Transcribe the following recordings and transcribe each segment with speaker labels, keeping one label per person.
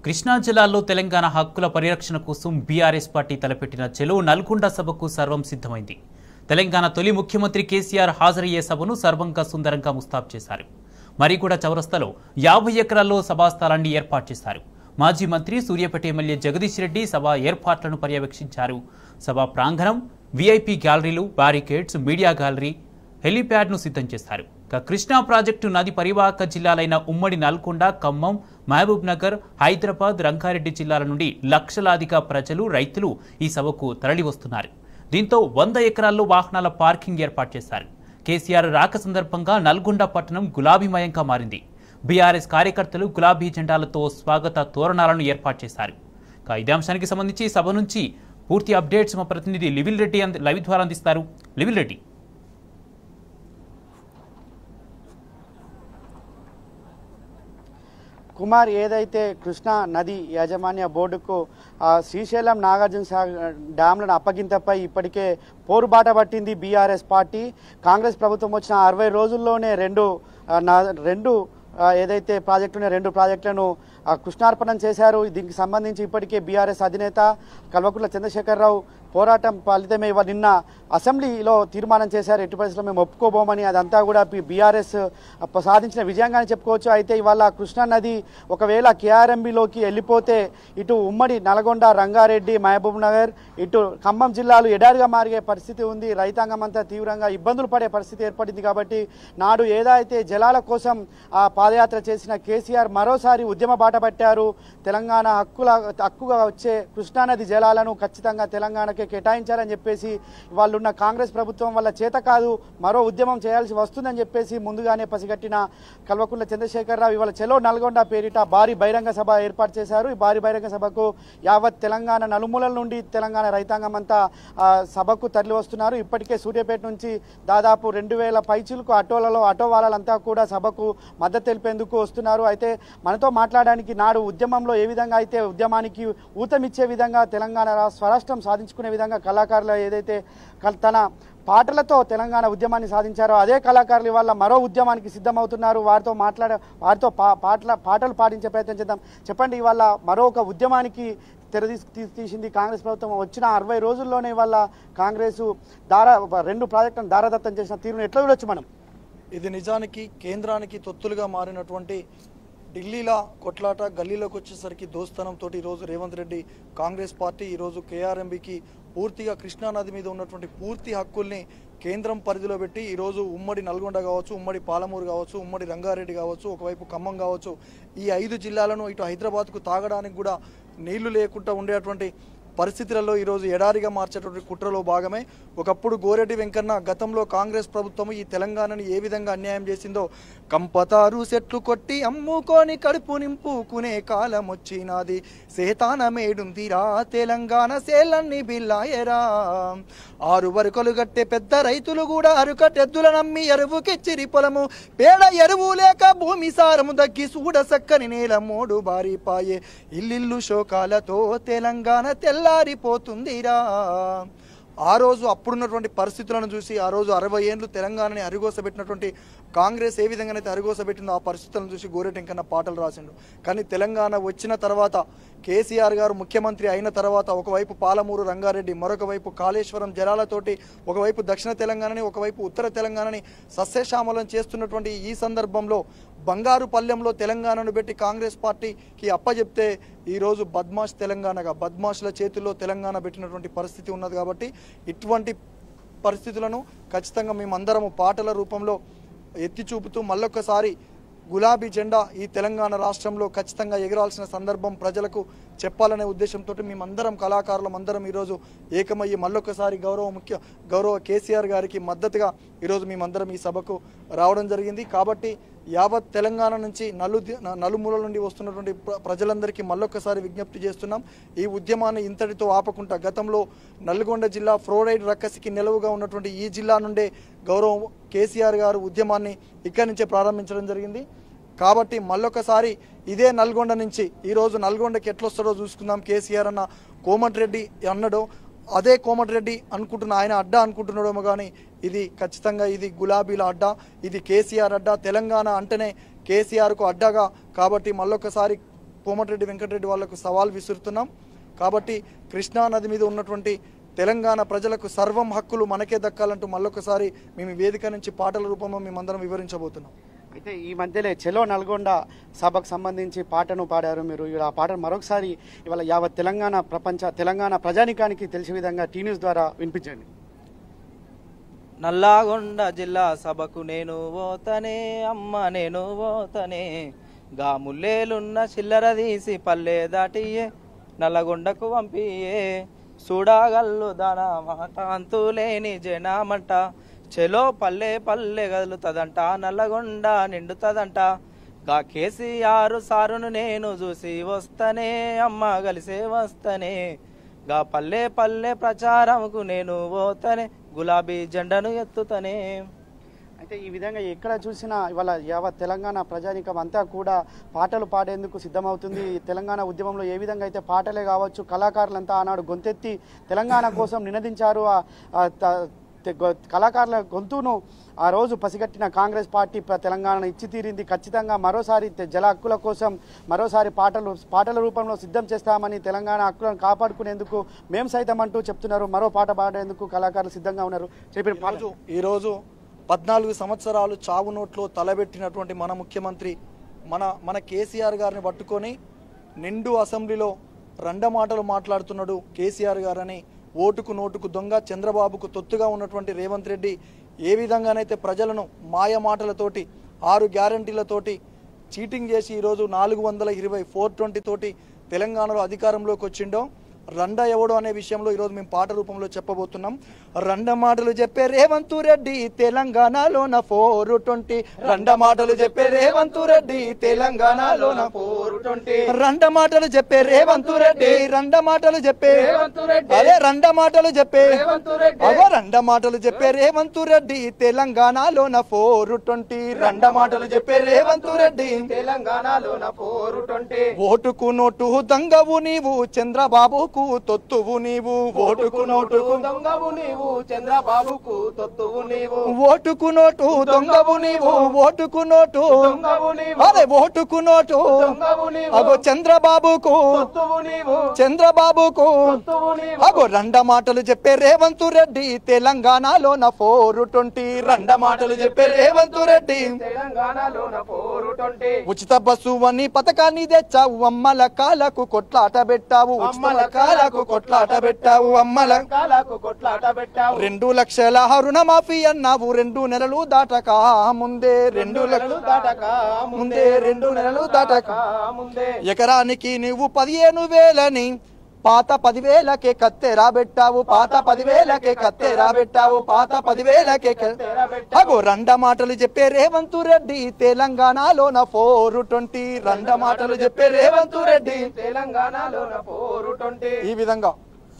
Speaker 1: కృష్ణా జిల్లాలో తెలంగాణ హక్కుల పరిరక్షణ కోసం బీఆర్ఎస్ పార్టీ తలపెట్టిన చెలో నల్గొండ సభకు సర్వం సిద్ధమైంది. తెలంగాణ తొలి ముఖ్యమంత్రి కేసీఆర్ హాజరయ్యే సభను సర్వంగా సుందరంగా ముస్తాబు చేశారు. మరిగూడ చౌరస్తాలో 50 ఎకరాల్లో సభాస్థలాన్ని ఏర్పాటు చేశారు. మాజీ మంత్రి సూర్యాపేట ఎమ్మెల్యే జగదీష్ రెడ్డి సభ ఏర్పాట్లను పర్యవేక్షించారు. సభా ప్రాంగణం, వీఐపీ గ్యాలరీలు, బ్యారికేడ్స్, మీడియా గ్యాలరీ, హెలీప్యాడ్ను సిద్ధం చేశారు. కృష్ణా ప్రాజెక్టు నది పరివాహక జిల్లాలైన ఉమ్మడి నల్గొండ, ఖమ్మం, మహబూబ్ నగర్, హైదరాబాద్, రంగారెడ్డి జిల్లాల నుండి లక్షలాదిగా ప్రజలు, రైతులు ఈ సభకు తరలివస్తున్నారు. దీంతో 100 ఎకరాల్లో వాహనాల పార్కింగ్ ఏర్పాటు చేశారు. కేసీఆర్ రాక సందర్భంగా నల్గొండ పట్టణం గులాబీమయంగా మారింది. బీఆర్ఎస్ కార్యకర్తలు గులాబీ జెండాలతో స్వాగత తోరణాలను ఏర్పాటు చేశారు. ఇదే అంశానికి సంబంధించి సభ నుంచి పూర్తి అప్డేట్స్ మా ప్రతినిధి లివిల్ రెడ్డి లైవ్ ద్వారా అందిస్తారు. లివిల్ రెడ్డి,
Speaker 2: కుమార్, ఏదైతే కృష్ణా నది యాజమాన్య బోర్డుకు శ్రీశైలం, నాగార్జున డ్యాంలను అప్పగింతపై ఇప్పటికే పోరుబాట పట్టింది బీఆర్ఎస్ పార్టీ. కాంగ్రెస్ ప్రభుత్వం వచ్చిన 60 రోజుల్లోనే రెండు ఏదైతే ప్రాజెక్టునే 2 ప్రాజెక్టులను కృష్ణార్పణం చేశారు. దీనికి సంబంధించి ఇప్పటికే బీఆర్ఎస్ అధినేత కల్వకుంట్ల చంద్రశేఖరరావు పోరాటం ఫలితమే నిన్న అసెంబ్లీలో తీర్మానం చేశారు. ఎట్టి పరిస్థితుల్లో మేము ఒప్పుకోబోమని. అదంతా కూడా బీఆర్ఎస్ సాధించిన విజయంగానే చెప్పుకోవచ్చు. అయితే ఇవాళ కృష్ణా నది ఒకవేళ కేఆర్ఎంబీలోకి వెళ్ళిపోతే ఇటు ఉమ్మడి నల్గొండ, రంగారెడ్డి, మహబూబ్ నగర్, ఇటు ఖమ్మం జిల్లాలు ఎడారిగా మారే పరిస్థితి ఉంది. రైతాంగం అంతా తీవ్రంగా ఇబ్బందులు పడే పరిస్థితి ఏర్పడింది. కాబట్టి నాడు ఏదైతే జలాల కోసం పాదయాత్ర చేసిన కేసీఆర్ మరోసారి ఉద్యమ బాట పట్టారు. తెలంగాణ హక్కుగా వచ్చే కృష్ణానది జలాలను ఖచ్చితంగా తెలంగాణకే కేటాయించాలని చెప్పేసి వాళ్ళున్న కాంగ్రెస్ ప్రభుత్వం వల్ల చేత కాదు, మరో ఉద్యమం చేయాల్సి వస్తుందని చెప్పేసి ముందుగానే పసిగట్టిన కల్వకుంట్ల చంద్రశేఖరరావు ఇవాళ చెలో నల్గొండ పేరిట భారీ బహిరంగ సభ ఏర్పాటు చేశారు. ఈ భారీ బహిరంగ సభకు యావత్ తెలంగాణ నలుమూలల నుండి తెలంగాణ రైతాంగం అంతా సభకు తరలి వస్తున్నారు. ఇప్పటికే సూర్యాపేట నుంచి దాదాపు 2000 పైచీలకు ఆటో వాళ్ళంతా కూడా సభకు మద్దతు తెలిపేందుకు వస్తున్నారు. అయితే మనతో మాట్లాడడానికి నాడు ఉద్యమంలో ఏ విధంగా అయితే ఉద్యమానికి ఊతమిచ్చే విధంగా తెలంగాణ స్వరాష్ట్రం సాధించుకునే విధంగా కళాకారులు ఏదైతే తన పాటలతో తెలంగాణ ఉద్యమాన్ని సాధించారో అదే కళాకారులు ఇవాళ మరో ఉద్యమానికి సిద్ధమవుతున్నారు. వారితో పాటలు పాడించే ప్రయత్నం చేద్దాం. చెప్పండి, ఇవాళ మరొక ఉద్యమానికి తీసింది కాంగ్రెస్ ప్రభుత్వం. వచ్చిన 60 రోజుల్లోనే ఇవాళ కాంగ్రెస్ 2 ప్రాజెక్టులను దారదత్తం చేసిన తీరును ఎట్లా చూడొచ్చు మనం?
Speaker 3: ఇది నిజానికి కేంద్రానికి తొత్తులుగా మారినటువంటి ఢిల్లీలో కొట్లాట గల్లీలోకి వచ్చేసరికి దోస్తనంతో ఈరోజు రేవంత్ రెడ్డి కాంగ్రెస్ పార్టీ ఈరోజు కేఆర్ఎంబీకి పూర్తిగా కృష్ణానది మీద ఉన్నటువంటి పూర్తి హక్కుల్ని కేంద్రం పరిధిలో పెట్టి ఈరోజు ఉమ్మడి నల్గొండ కావచ్చు, ఉమ్మడి పాలమూరు కావచ్చు, ఉమ్మడి రంగారెడ్డి కావచ్చు, ఒకవైపు ఖమ్మం కావచ్చు, ఈ 5 జిల్లాలను ఇటు హైదరాబాద్కు తాగడానికి కూడా నీళ్లు లేకుండా ఉండేటువంటి పరిస్థితులలో ఈరోజు ఎడారిగా మార్చేటువంటి కుట్రలో భాగమే. ఒకప్పుడు గోరెడ్డి వెంకన్న గతంలో కాంగ్రెస్ ప్రభుత్వం ఈ తెలంగాణని ఏ విధంగా అన్యాయం చేసిందో, కంపతారు సెట్లు కొట్టి అమ్ముకొని కడుపు నింపుకునే కాలం వచ్చినది, సేతాన మేడుందిరా తెలంగాణ సేలన్ని బిల్లాయరా, 6 వరకలు గట్టే పెద్ద రైతులు కూడా అరుకటెద్దుల నమ్మి ఎరువుకిచ్చిరి పొలము, పేడ ఎరువు లేక భూమి సారము దగ్గి సూడ సక్కని నేల మోడు బారిపాయే, ఇల్లిల్లు శోకాలతో తెలంగాణ తెల్లారిపోతుందిరా. ఆ రోజు అప్పుడున్నటువంటి పరిస్థితులను చూసి ఆ రోజు 60 ఏళ్ళు తెలంగాణని అరిగోసబెట్టినటువంటి కాంగ్రెస్ ఏ విధంగానైతే అరిగోసబెట్టిందో ఆ పరిస్థితులను చూసి గోరెడ్డి వెంకన్న పాటలు రాసిండు. కానీ తెలంగాణ వచ్చిన తర్వాత కేసీఆర్ గారు ముఖ్యమంత్రి అయిన తర్వాత ఒకవైపు పాలమూరు, రంగారెడ్డి, మరొక వైపు కాళేశ్వరం జలాలతోటి ఒకవైపు దక్షిణ తెలంగాణని, ఒకవైపు ఉత్తర తెలంగాణని సస్యశ్యామలం చేస్తున్నటువంటి ఈ సందర్భంలో బంగారు పల్లెంలో తెలంగాణను పెట్టి కాంగ్రెస్ పార్టీకి అప్పచెప్తే ఈరోజు బద్మాష్ తెలంగాణగా బద్మాష్ల చేతుల్లో తెలంగాణ పెట్టినటువంటి పరిస్థితి ఉన్నది. కాబట్టి ఇటువంటి పరిస్థితులను ఖచ్చితంగా మేమందరము పాటల రూపంలో ఎత్తి చూపుతూ మళ్ళొక్కసారి గులాబీ జెండా ఈ తెలంగాణ రాష్ట్రంలో ఖచ్చితంగా ఎగరాల్సిన సందర్భం చెప్పాలనే ఉద్దేశంతో మేమందరం కళాకారులం అందరం ఈరోజు ఏకమయ్యి మళ్ళొక్కసారి గౌరవ కేసీఆర్ గారికి మద్దతుగా ఈరోజు మేమందరం ఈ సభకు రావడం జరిగింది. కాబట్టి యావత్ తెలంగాణ నుంచి నలుమూలల నుండి వస్తున్నటువంటి ప్రజలందరికీ మళ్ళొక్కసారి విజ్ఞప్తి చేస్తున్నాం, ఈ ఉద్యమాన్ని ఇంతటితో ఆపకుండా గతంలో నల్గొండ జిల్లా ఫ్లోరైడ్ రక్కసికి నిలవుగా ఉన్నటువంటి ఈ జిల్లా నుండే గౌరవ కేసీఆర్ గారు ఉద్యమాన్ని ఇక్కడి నుంచే ప్రారంభించడం జరిగింది. కాబట్టి మళ్ళొకసారి ఇదే నల్గొండ నుంచి ఈరోజు నల్గొండకి ఎట్లొస్తాడో చూసుకుందాం. కేసీఆర్ అన్న కోమటిరెడ్డి అన్నడో అదే కోమటిరెడ్డి అనుకుంటున్న ఆయన అడ్డా అనుకుంటున్నాడేమో కానీ ఇది ఖచ్చితంగా ఇది గులాబీల అడ్డా, ఇది కేసీఆర్ అడ్డా. తెలంగాణ అంటేనే కేసీఆర్కు అడ్డాగా. కాబట్టి మళ్ళొకసారి కోమటిరెడ్డి వెంకటరెడ్డి వాళ్లకు సవాల్ విసురుతున్నాం. కాబట్టి కృష్ణా నది మీద ఉన్నటువంటి తెలంగాణ ప్రజలకు సర్వం హక్కులు మనకే దక్కాలంటూ మళ్ళొకసారి మేము వేదిక నుంచి పాటల రూపంలో మేమందరం వివరించబోతున్నాం.
Speaker 2: అయితే ఈ మధ్యలో చెలో నల్గొండ సభకు సంబంధించి పాటను పాడారు మీరు. ఆ పాటను మరొకసారి ఇవాళ యావత్ తెలంగాణ ప్రజానికానికి తెలిసే విధంగా టీ న్యూస్ ద్వారా వినిపించండి.
Speaker 4: నల్గొండ జిల్లా సభకు నేను పోతనే అమ్మ నేను పోతనే గా ముల్లేలున్న చిల్లర తీసి పల్లె దాటియే నల్లగొండకు పంపియే చూడగల్లు దాన మాట అంతులేని జనామంట చెలో పల్లె పల్లె కదులుతుందంట నల్లగొండ నిండుతుందంట గా కేసీఆర్ సారును నేను చూసి వస్తనే అమ్మ కలిసే వస్తనే గా పల్లె పల్లె ప్రచారంకు నేను పోతనే గులాబీ జెండాను ఎత్తుతనే.
Speaker 2: అయితే ఈ విధంగా ఎక్కడ చూసినా ఇవాళ యావత్ తెలంగాణ ప్రజానికం అంతా కూడా పాటలు పాడేందుకు సిద్ధమవుతుంది. తెలంగాణ ఉద్యమంలో ఏ విధంగా అయితే పాటలే కావచ్చు కళాకారులంతా ఆనాడు గొంతెత్తి తెలంగాణ కోసం నినదించారు. కళాకారుల గొంతును ఆ రోజు పసిగట్టిన కాంగ్రెస్ పార్టీ తెలంగాణను ఇచ్చి తీరింది. ఖచ్చితంగా మరోసారి జల హక్కుల కోసం మరోసారి పాటల రూపంలో సిద్ధం చేస్తామని తెలంగాణ హక్కులను కాపాడుకునేందుకు మేము సైతం అంటూ చెప్తున్నారు. మరో పాట పాడేందుకు కళాకారులు సిద్ధంగా ఉన్నారు.
Speaker 3: ఈరోజు 14 సంవత్సరాలు చావు నోట్లో తలబెట్టినటువంటి మన ముఖ్యమంత్రి మన కేసీఆర్ గారిని పట్టుకొని నిండు అసెంబ్లీలో రండమాటలు మాట్లాడుతున్నాడు కేసీఆర్ గారని. ఓటుకు నోటుకు దొంగ చంద్రబాబుకు తొత్తుగా ఉన్నటువంటి రేవంత్ రెడ్డి ఏ విధంగానైతే ప్రజలను మాయ మాటలతోటి 6 గ్యారంటీలతోటి చీటింగ్ చేసి ఈరోజు 420 420 తోటి తెలంగాణలో అధికారంలోకి వచ్చిండో రండ ఎవడు అనే విషయంలో ఈరోజు మేము పాట రూపంలో చెప్పబోతున్నాం. రండ మాటలు చెప్పే రేవంత్ రెడ్డి తెలంగాణలోన 420 రండ మాటలు చెప్పే రేవంత్ రెడ్డి తెలంగాణలోన 420 రండ మాటలు చెప్పే రేవంత్ రెడ్డి రండ మాటలు చెప్పే అదే రండ మాటలు చెప్పే రండ మాటలు చెప్పే రేవంత్ రెడ్డి తెలంగాణలోన 420 రండ మాటలు చెప్పే రేవంత్ రెడ్డి తెలంగాణలోన 420 ఓటుకు నోటు దొంగవు నీవు చంద్రబాబుకు తొత్తువు నీవు ఓటుకు నోటుకు దొంగవు నీవు చంద్రబాబుకు తొత్తువు నీవు ఓటుకు నోటు దొంగవు నీవు ఓటుకు నోటు దొంగవు నీవు అదే ఓటుకు నోటు దొంగవు నీవు అగో చంద్రబాబుకు తొత్తువు నీవు చంద్రబాబుకు తొత్తువు నీవు అగో రండ మాటలు చెప్పే రేవంత్ రెడ్డి తెలంగాణలోన 420 రండ మాటలు చెప్పే రేవంత్ రెడ్డి తెలంగాణలోన 420 ఉచిత బస్సు అని పథకాన్ని తెచ్చావు అమ్మల కాలకు కొట్లాట పెట్టావు అమ్మల కాలకు కొట్లాట పెట్టావు అమ్మల కాలకు కొట్లాట పెట్టావు 2 లక్షల రుణమాఫీ అన్నావు 2 నెలలు దాటక ముందే 2 నెలలు దాటక ముందే 2 నెలలు దాటక ముందే ఎకరానికి నువ్వు 15,000 పాత 10,000కే కత్తెరా పెట్టావు పాత 10,000కే కత్తెరా పెట్టావు పాత 10,000కే అగో రండ మాటలు చెప్పే రేవంత్ రెడ్డి తెలంగాణలోన 420 రండ మాటలు చెప్పే రేవంత్ రెడ్డి తెలంగాణలోన 420 ఈ విధంగా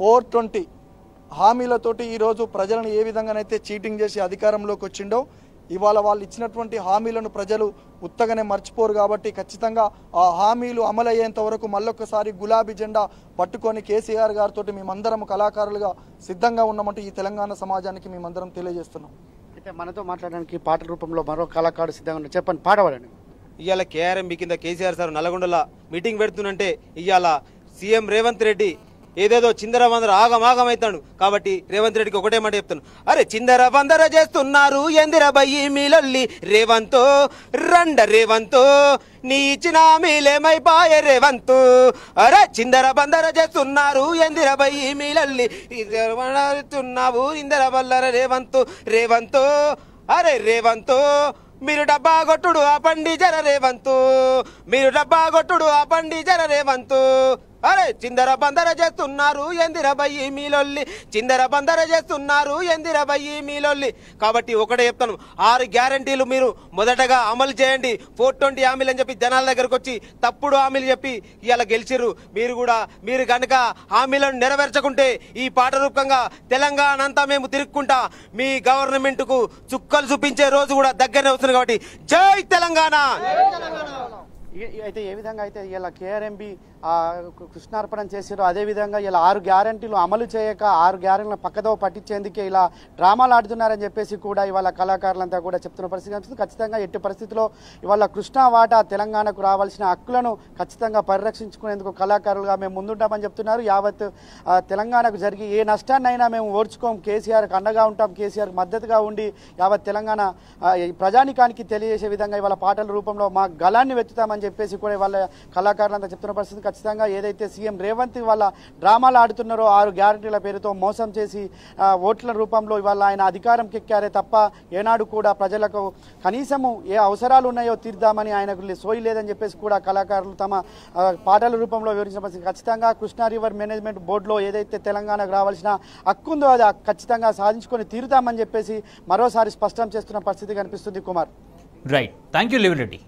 Speaker 3: 420 హామీలతోటి ఈరోజు ప్రజలను ఏ విధంగానైతే చీటింగ్ చేసి అధికారంలోకి వచ్చిండో ఇవాళ వాళ్ళు ఇచ్చినటువంటి హామీలను ప్రజలు ఉత్తగానే మర్చిపోరు. కాబట్టి ఖచ్చితంగా ఆ హామీలు అమలయ్యేంత వరకు మళ్ళొక్కసారి గులాబీ జెండా పట్టుకొని కేసీఆర్ గారితో మేమందరం కళాకారులుగా సిద్ధంగా ఉన్నామంటూ ఈ తెలంగాణ సమాజానికి మేమందరం తెలియజేస్తున్నాం.
Speaker 2: అయితే మనతో మాట్లాడడానికి పాటల రూపంలో మరో కళాకారుడు సిద్ధంగా ఉన్నారు. చెప్పండి, పాట పాడండి.
Speaker 5: ఇవాళ కేఆర్ఎంబి కింద కేసీఆర్ సార్ నల్గొండలో మీటింగ్ పెడుతున్నంటే ఇవాళ సీఎం రేవంత్ రెడ్డి ఏదేదో చిందర వందర ఆగమాగమవుతాడు. కాబట్టి రేవంత్ రెడ్డికి ఒకటే మాట చెప్తాను, అరే చిందర వందర చేస్తున్నారు ఎందిర బయ్యి మీలొల్లి రేవంతో రండ రేవంతో నీ ఇచ్చిన మీలేమైపాయే రేవంతు అరే చిందర బందర చేస్తున్నారు ఎందిర బయ్యి మీలొల్లి తున్నావు ఇందర బల్లర రేవంతు రేవంతో అరే రేవంతో మీరు డబ్బా కొట్టుడు ఆ పండి జర రేవంతు మీరు డబ్బా కొట్టుడు ఆ పండి జర రేవంతు అరే చిందర బందర చేస్తున్నారు ఎందిర బయ్యి మీలొల్లి చిందర బందర చేస్తున్నారు ఎందిర బయ్యి మీలొల్లి. కాబట్టి ఒకటే చెప్తాను, 6 గ్యారంటీలు మీరు మొదటగా అమలు చేయండి. 420 హామీలు అని చెప్పి జనాల దగ్గరకు వచ్చి తప్పుడు హామీలు చెప్పి ఇవాళ గెలిచిర్రు. మీరు కనుక హామీలను నెరవేర్చకుంటే ఈ పాట రూపంగా తెలంగాణ అంతా మేము తిరుక్కుంటా మీ గవర్నమెంట్ కు చుక్కలు చూపించే రోజు కూడా దగ్గరనే వస్తుంది. కాబట్టి జై తెలంగాణ.
Speaker 2: అయితే ఏ విధంగా అయితే ఇలా కేఆర్ఎంబి కృష్ణార్పణం చేశారో అదేవిధంగా ఇలా 6 గ్యారంటీలు అమలు చేయక 6 గ్యారంటీలను పక్కదో పట్టించేందుకే ఇలా డ్రామాలు ఆడుతున్నారని చెప్పేసి కూడా ఇవాళ కళాకారులంతా కూడా చెప్తున్న పరిస్థితి కనిపిస్తుంది. ఖచ్చితంగా ఎట్టి పరిస్థితిలో ఇవాళ కృష్ణా వాటా తెలంగాణకు రావాల్సిన హక్కులను ఖచ్చితంగా పరిరక్షించుకునేందుకు కళాకారులుగా మేము ముందుంటామని చెప్తున్నారు. యావత్ తెలంగాణకు జరిగి ఏ నష్టాన్నైనా మేము ఓర్చుకోం, కేసీఆర్కి అండగా ఉంటాం, కేసీఆర్కి మద్దతుగా ఉండి యావత్ తెలంగాణ ప్రజానికానికి తెలియజేసే విధంగా ఇవాళ పాటల రూపంలో మా గళాన్ని వెతుతామని చెప్పేసి కూడా వాళ్ళ కళాకారులంతా చెప్తున్న పరిస్థితి. ఖచ్చితంగా ఏదైతే సీఎం రేవంత్ వాళ్ళ డ్రామాలు ఆడుతున్నారో 6 గ్యారంటీల పేరుతో మోసం చేసి ఓట్ల రూపంలో ఇవాళ ఆయన అధికారంకి ఎక్కారే తప్ప ఏనాడు కూడా ప్రజలకు కనీసము ఏ అవసరాలు ఉన్నాయో తీర్దామని ఆయనకు సోయి లేదని చెప్పేసి కూడా కళాకారులు తమ పాటల రూపంలో వివరించిన పరిస్థితి. ఖచ్చితంగా కృష్ణా రివర్ మేనేజ్మెంట్ బోర్డులో ఏదైతే తెలంగాణకు రావాల్సిన హక్కు ఉందో అది ఖచ్చితంగా సాధించుకొని తీరుతామని చెప్పేసి మరోసారి స్పష్టం చేస్తున్న పరిస్థితి కనిపిస్తుంది. Kumar,
Speaker 1: right, thank you లివిరెడ్డి.